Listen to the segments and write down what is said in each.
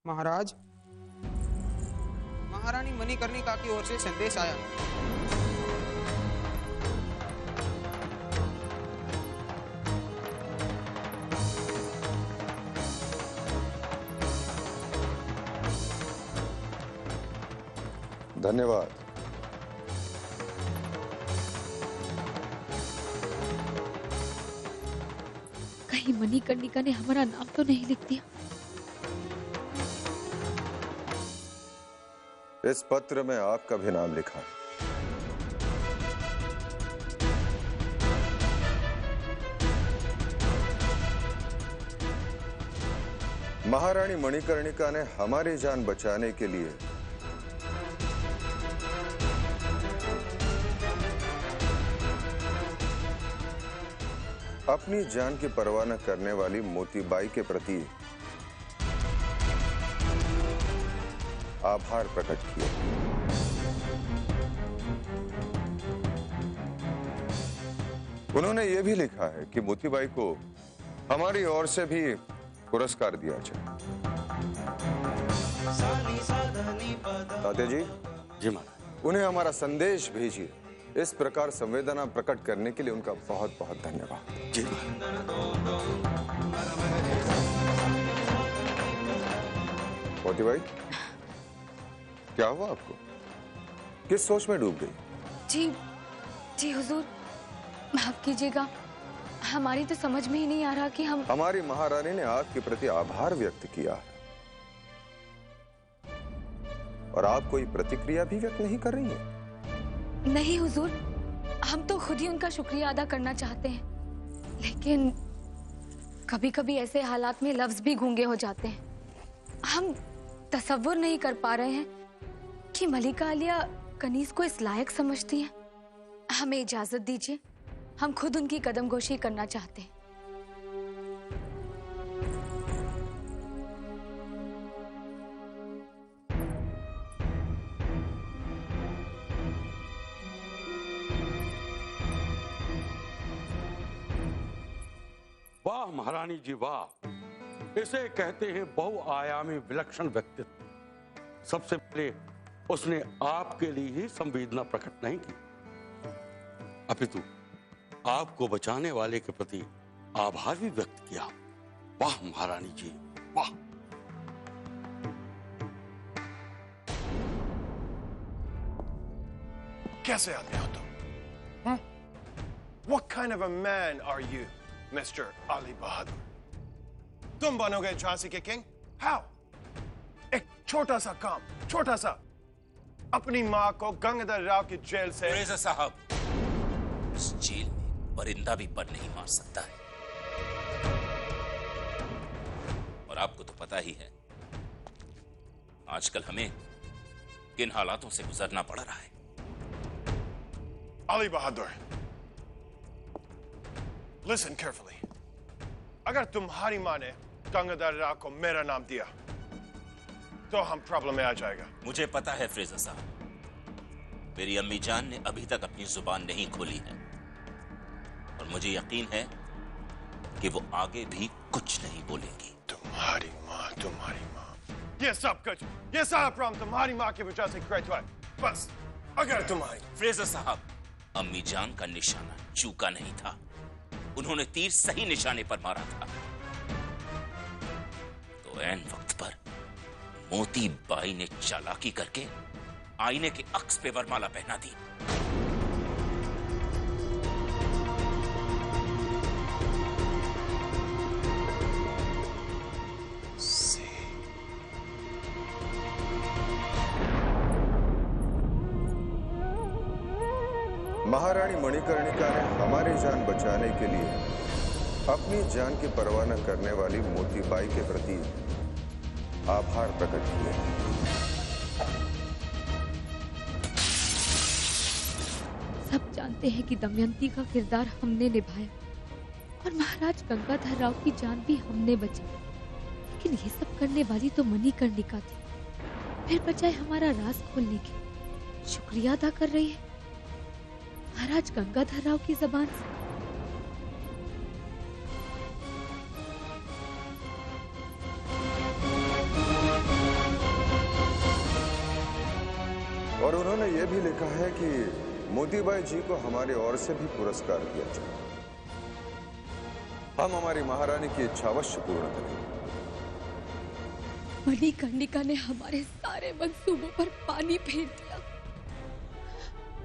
महाराज, महारानी मणिकर्णिका की ओर से संदेश आया। धन्यवाद। कहीं मणिकर्णिका ने हमारा नाम तो नहीं लिख दिया? इस पत्र में आपका भी नाम लिखा है। महारानी मणिकर्णिका ने हमारी जान बचाने के लिए अपनी जान की परवाह न करने वाली मोतीबाई के प्रति आभार प्रकट किया। उन्होंने यह भी लिखा है कि मोतीबाई को हमारी ओर से भी पुरस्कार दिया जाए। तात्या जी। जी महाराज। उन्हें हमारा संदेश भेजिए। इस प्रकार संवेदना प्रकट करने के लिए उनका बहुत बहुत धन्यवाद। जी। मोतीबाई, क्या हुआ आपको? किस सोच में डूब गई? जी जी हुजूर, माफ कीजिएगा, हमारी तो समझ में ही नहीं आ रहा कि हम। हमारी महारानी ने आपके प्रति आभार व्यक्त किया है और आप कोई प्रतिक्रिया भी व्यक्त नहीं कर रही हैं। नहीं हुजूर, हम तो खुद ही उनका शुक्रिया अदा करना चाहते हैं, लेकिन कभी कभी ऐसे हालात में लफ्ज भी गूंगे हो जाते हैं। हम तसव्वुर नहीं कर पा रहे हैं कि मलिका आलिया कनीज को इस लायक समझती हैं। हमें इजाजत दीजिए, हम खुद उनकी कदमगोशी करना चाहते हैं। वाह महारानी जी वाह, इसे कहते हैं बहुआयामी विलक्षण व्यक्तित्व। सबसे पहले उसने आपके लिए ही संवेदना प्रकट नहीं की, अपितु आपको बचाने वाले के प्रति आभार भी व्यक्त किया। वाह महारानी जी वाह। कैसे आदमी हो तुम? What kind of a man are you, Mr. Ali Bahadur? तुम बनोगे झांसी के किंग? How? एक छोटा सा काम, छोटा सा, अपनी माँ को गंगाधर राव की जेल से। रेज़ा साहब, इस जेल में परिंदा भी पर नहीं मार सकता है, और आपको तो पता ही है आजकल हमें किन हालातों से गुजरना पड़ रहा है। Ali Bahadur, listen carefully. अगर तुम्हारी माँ ने गंगाधर राव को मेरा नाम दिया तो हम प्रॉब्लम में आ जाएगा। मुझे पता है फ्रेज़ा साहब, मेरी अम्मी जान ने अभी तक अपनी जुबान नहीं खोली है, और मुझे यकीन है कि वो आगे भी कुछ नहीं बोलेंगी। तुम्हारी माँ, ये सब कुछ, ये सारा प्रॉब्लम तुम्हारी माँ की वजह से क्रिएट हुआ है। बस अगर तुम्हारी। फ्रेज़ा साहब, अम्मी जान का निशाना चूका नहीं था, उन्होंने तीर सही निशाने पर मारा था। तो ऐन वक्त पर मोती बाई ने चालाकी करके आईने के अक्स पे वरमाला पहना दी। महारानी मणिकर्णिका ने हमारी जान बचाने के लिए अपनी जान की परवाह न करने वाली मोतीबाई के प्रति आभार प्रकट किया। सब जानते हैं कि दमयंती का किरदार हमने निभाया और महाराज गंगाधर राव की जान भी हमने बचाई, लेकिन ये सब करने वाली तो मणिकर्णिका थी। फिर बचाए हमारा राज खोलने की शुक्रिया अदा कर रही है महाराज गंगाधर राव की जबान से। और उन्होंने ये भी लिखा है कि मोतीबाई जी को हमारी ओर से भी पुरस्कार दिया जाए। हम हमारी महारानी की इच्छा अवश्य पूर्ण करेंगे। मणिकर्णिका ने हमारे सारे मंसूबों पर पानी फेर दिया।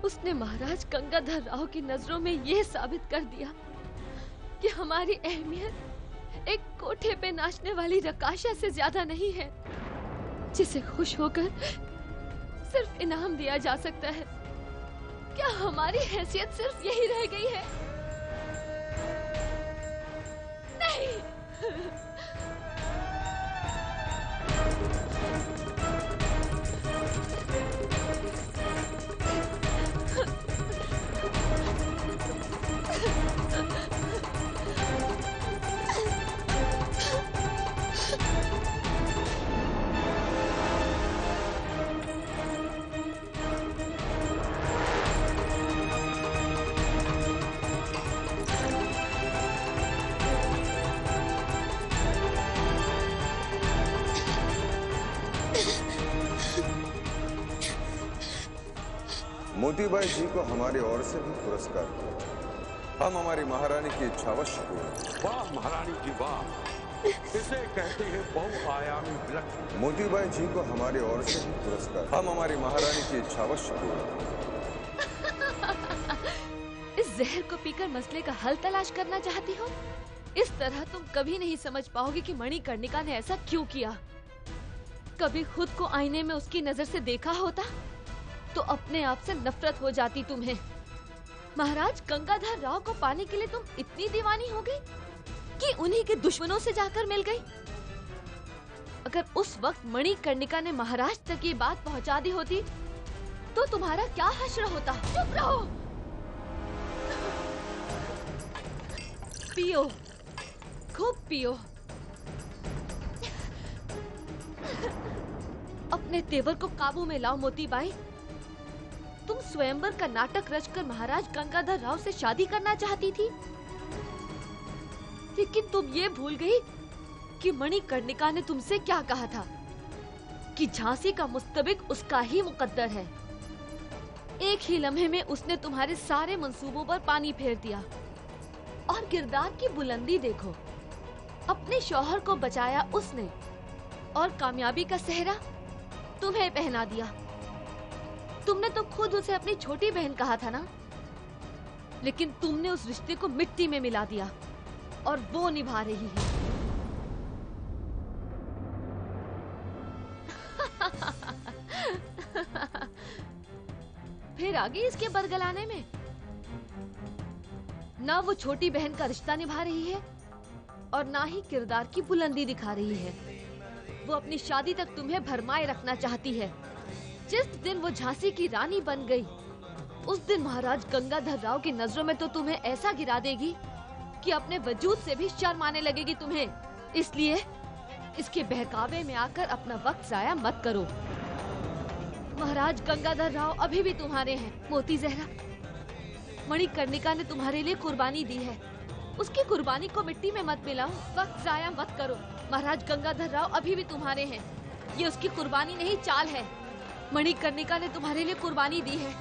उसने महाराज गंगाधर राव की नजरों में यह साबित कर दिया कि हमारी अहमियत एक कोठे पे नाचने वाली रकाशा से ज्यादा नहीं है, जिसे खुश होकर सिर्फ इनाम दिया जा सकता है। क्या हमारी हैसियत सिर्फ यही रह गई है? नहीं। मोतीबाई जी को हमारी ओर से भी पुरस्कार दिया जाए। हम हमारी महारानी की इच्छा अवश्य पूर्ण करेंगे। वाह महारानी जी वाह, इसे कहते हैं बहुआयामी विलक्षण। मोतीबाई जी को हमारी ओर से भी पुरस्कार। हम हमारी महारानी की इच्छा अवश्य पूर्ण करेंगे। इस जहर को पीकर मसले का हल तलाश करना चाहती हो? इस तरह तुम कभी नहीं समझ पाओगे कि मणिकर्णिका ने ऐसा क्यों किया। कभी खुद को आईने में उसकी नजर से देखा होता तो अपने आप से नफरत हो जाती तुम्हें। महाराज गंगाधर राव को पाने के लिए तुम इतनी दीवानी हो गई कि उन्हीं के दुश्मनों से जाकर मिल गई। अगर उस वक्त मणिकर्णिका ने महाराज तक ये बात पहुंचा दी होती तो तुम्हारा क्या हश्र होता। चुप रहो। पियो, खूब पियो। अपने तेवर को काबू में लाओ मोतीबाई। तुम स्वयंवर का नाटक रचकर महाराज गंगाधर राव से शादी करना चाहती थी, लेकिन तुम ये भूल गई कि मणिकर्णिका ने तुमसे क्या कहा था कि झांसी का मुस्तबिक उसका ही मुकद्दर है। एक ही लम्हे में उसने तुम्हारे सारे मंसूबों पर पानी फेर दिया। और किरदार की बुलंदी देखो, अपने शौहर को बचाया उसने और कामयाबी का सेहरा तुम्हें पहना दिया। तुमने तो खुद उसे अपनी छोटी बहन कहा था ना, लेकिन तुमने उस रिश्ते को मिट्टी में मिला दिया और वो निभा रही है। फिर आ गई इसके बरगलाने में। ना वो छोटी बहन का रिश्ता निभा रही है और ना ही किरदार की बुलंदी दिखा रही है। वो अपनी शादी तक तुम्हें भरमाए रखना चाहती है। जिस दिन वो झांसी की रानी बन गई, उस दिन महाराज गंगाधर राव की नजरों में तो तुम्हें ऐसा गिरा देगी कि अपने वजूद से भी शर्म आने लगेगी तुम्हें। इसलिए इसके बहकावे में आकर अपना वक्त जाया मत करो। महाराज गंगाधर राव अभी भी तुम्हारे हैं। मोती जहरा, मणिकर्णिका ने तुम्हारे लिए कुर्बानी दी है, उसकी कुर्बानी को मिट्टी में मत मिलाओ। वक्त जाया मत करो। महाराज गंगाधर राव अभी भी तुम्हारे हैं। ये उसकी कुर्बानी नहीं, चाल है। मणिकर्णिका ने तुम्हारे लिए कुर्बानी दी है,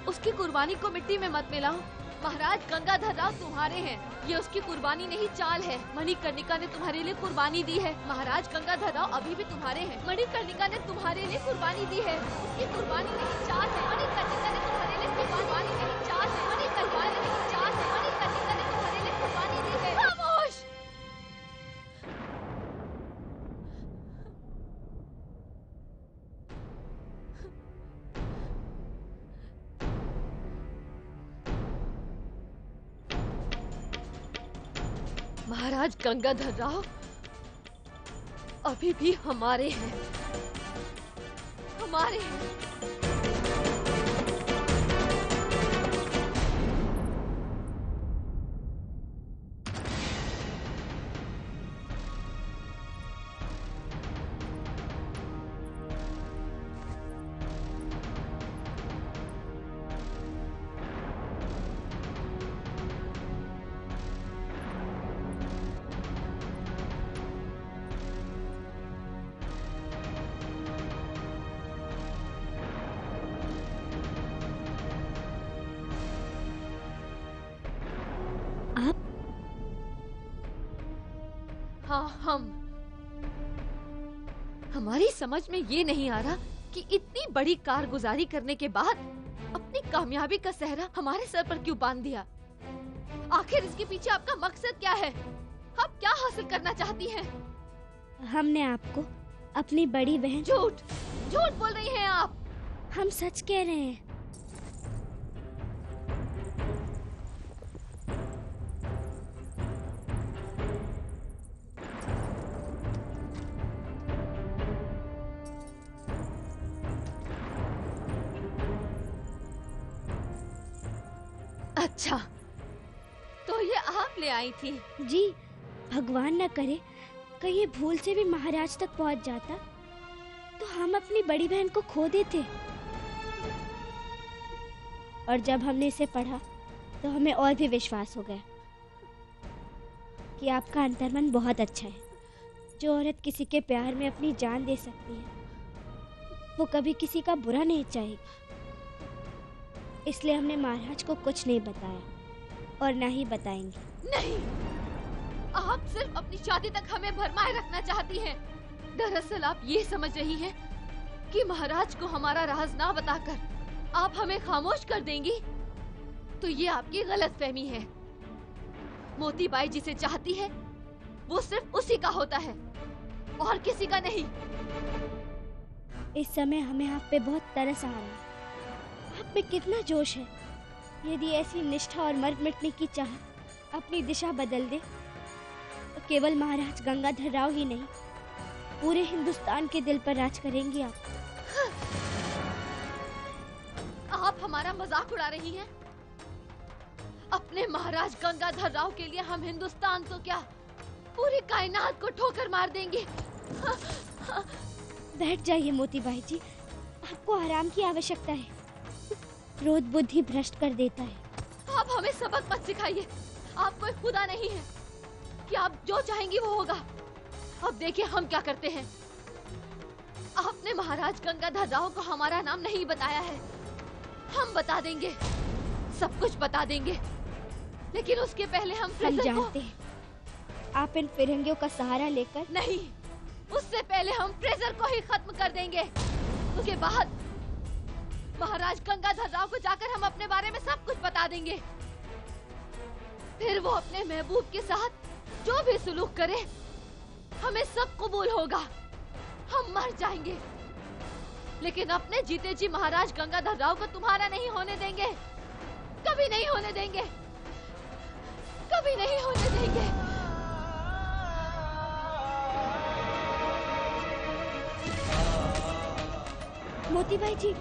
उसकी कुर्बानी को मिट्टी में मत मिलाओ। महाराज गंगाधर राव तुम्हारे हैं, ये उसकी कुर्बानी नहीं, चाल है। मणिकर्णिका ने तुम्हारे लिए कुर्बानी दी है। महाराज गंगाधर राव अभी भी तुम्हारे हैं। मणिकर्णिका ने तुम्हारे लिए कुर्बानी दी है, उसकी कुर्बानी नहीं, चाल है। मणिकर्णिका ने तुम्हारे लिए कुर्बानी नहीं, चाल है। मणिकर्णिका ने नहीं, चाल है। मणिकर्णिका ने तुम्हारे लिए कुर्बानी दी है। खामोश। महाराज गंगाधर राव अभी भी हमारे हैं, हमारे हैं। हम। हमारी समझ में ये नहीं आ रहा कि इतनी बड़ी कारगुजारी करने के बाद अपनी कामयाबी का सेहरा हमारे सर पर क्यों बांध दिया? आखिर इसके पीछे आपका मकसद क्या है? आप क्या हासिल करना चाहती हैं? हमने आपको अपनी बड़ी बहन। झूठ झूठ बोल रही हैं आप। हम सच कह रहे हैं। अच्छा, तो ये आप ले आई थी? जी, भगवान न करे कहीं ये भूल से भी महाराज तक पहुंच जाता तो हम अपनी बड़ी बहन को खो देते। और जब हमने इसे पढ़ा तो हमें और भी विश्वास हो गया कि आपका अंतर्मन बहुत अच्छा है। जो औरत किसी के प्यार में अपनी जान दे सकती है वो कभी किसी का बुरा नहीं चाहेगी। इसलिए हमने महाराज को कुछ नहीं बताया और ना ही बताएंगे। नहीं, आप सिर्फ अपनी शादी तक हमें भरमाए रखना चाहती हैं। दरअसल आप ये समझ रही हैं कि महाराज को हमारा राज ना बताकर आप हमें खामोश कर देंगी, तो ये आपकी गलतफहमी है। मोतीबाई जिसे चाहती है वो सिर्फ उसी का होता है और किसी का नहीं। इस समय हमें आप पे बहुत तरस आ रहा है। आप में कितना जोश है। यदि ऐसी निष्ठा और मर मिटने की चाह अपनी दिशा बदल दे तो केवल महाराज गंगाधर राव ही नहीं पूरे हिंदुस्तान के दिल पर राज करेंगी आप। आप हमारा मजाक उड़ा रही हैं। अपने महाराज गंगाधर राव के लिए हम हिंदुस्तान तो क्या पूरी कायनात को ठोकर मार देंगे। बैठ जाइए मोतीबाई जी, आपको आराम की आवश्यकता है। क्रोध बुद्धि भ्रष्ट कर देता है। आप हमें सबक मत सिखाइए। आप कोई खुदा नहीं है कि आप जो चाहेंगी वो होगा। अब देखिए हम क्या करते हैं। आपने महाराज गंगाधर राव को हमारा नाम नहीं बताया है। हम बता देंगे, सब कुछ बता देंगे, लेकिन उसके पहले हम जानते हैं आप इन फिरंगियों का सहारा लेकर। नहीं, उससे पहले हम फ्रेजर को ही खत्म कर देंगे। उसके बाद महाराज गंगाधर राव को जाकर हम अपने बारे में सब कुछ बता देंगे। फिर वो अपने महबूब के साथ जो भी सुलूक करे हमें सब कबूल होगा। हम मर जाएंगे लेकिन अपने जीते जी महाराज गंगाधर राव को तुम्हारा नहीं होने देंगे। कभी नहीं होने देंगे, कभी नहीं होने देंगे। मोतीबाई जी,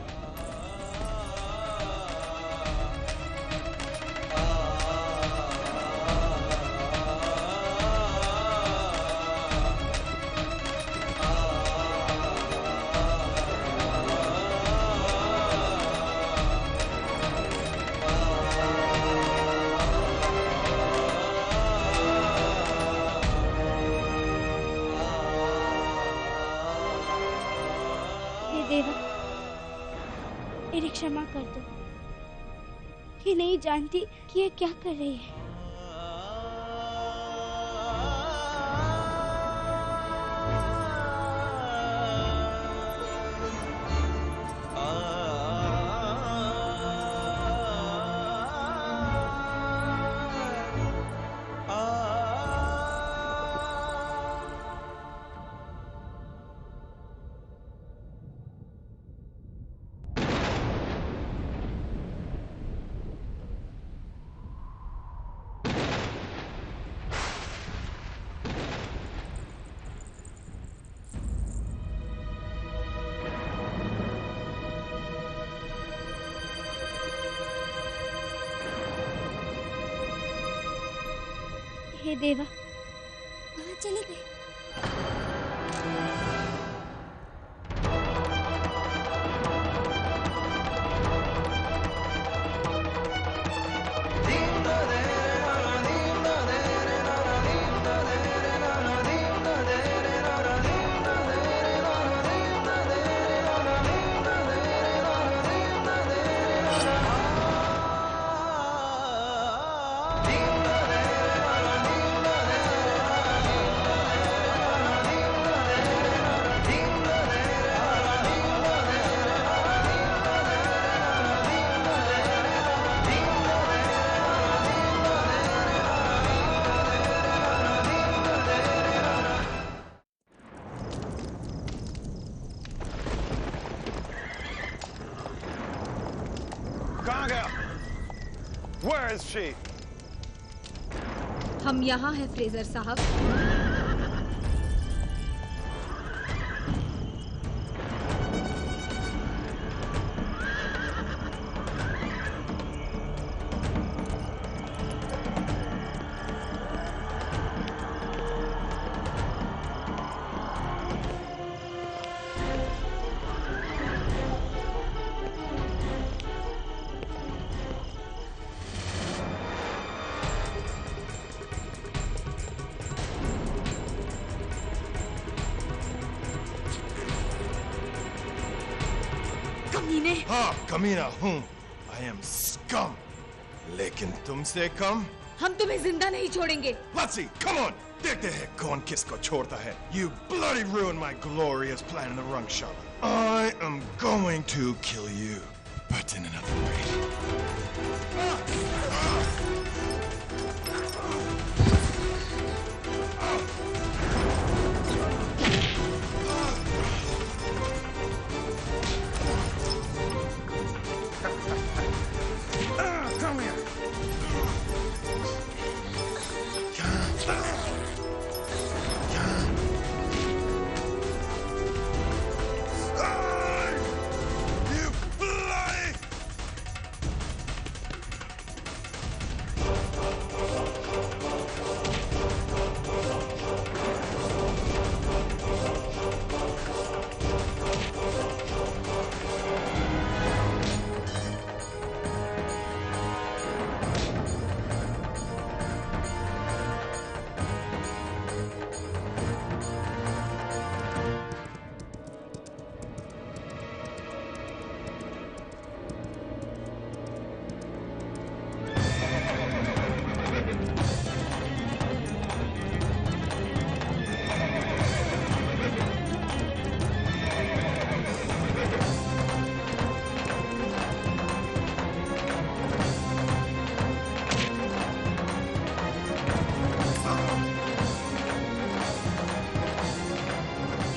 मेरी क्षमा कर दो। ये नहीं जानती कि ये क्या कर रही है। हे देवा, कहाँ चले गए? कहाँ गया? Where is she? हम यहाँ हैं फ्रेजर साहब। हाँ, कमीना हूँ। I am scum. लेकिन तुमसे कम? हम तुम्हें जिंदा नहीं छोड़ेंगे। Let's see, come on. देखते हैं कौन किसको छोड़ता है। You bloody ruined my glorious plan in the Rangshara. I am going to kill you, but in another way. Come here. You bloody!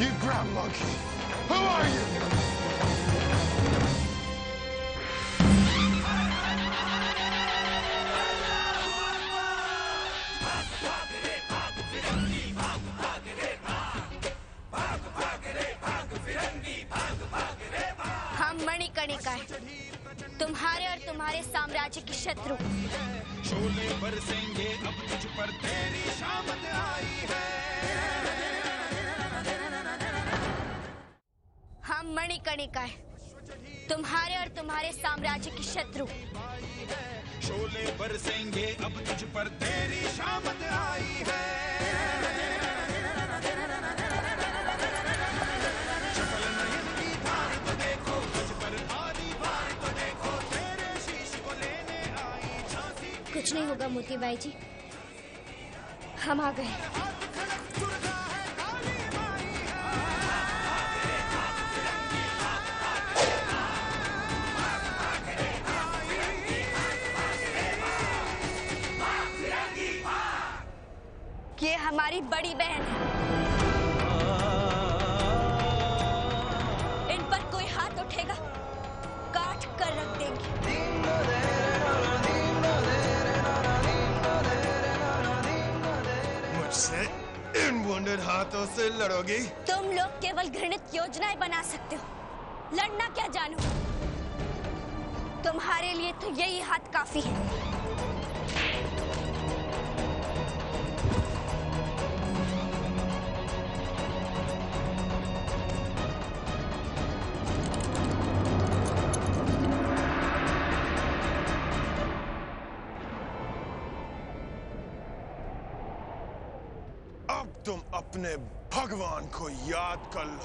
You ground monkey! Who are you? हम मणिकर्णिका हैं, तुम्हारे और तुम्हारे साम्राज्य की शत्रु। शोले बरसेंगे अब तुझ पर तेरी शामत आई है। हम मणिकर्णिका हैं, तुम्हारे और तुम्हारे साम्राज्य की शत्रु। शोले बरसेंगे अब तुझ पर तेरी शामत आई है। चपल नयन की धार तो देखो, गज पर आधी बार तो देखो, तेरे शीश को लेने आई झांसी की। कुछ नहीं होगा मोतीबाई जी, हम आ गए। ये हमारी बड़ी बहन है, इन पर कोई हाथ उठेगा काट कर रख देंगे। मुझसे इन वुंडेड हाथों से लड़ोगी? तुम लोग केवल घृणित योजनाएं बना सकते हो, लड़ना क्या जानू। तुम्हारे लिए तो यही हाथ काफी है। अब तुम अपने भगवान को याद कर लो।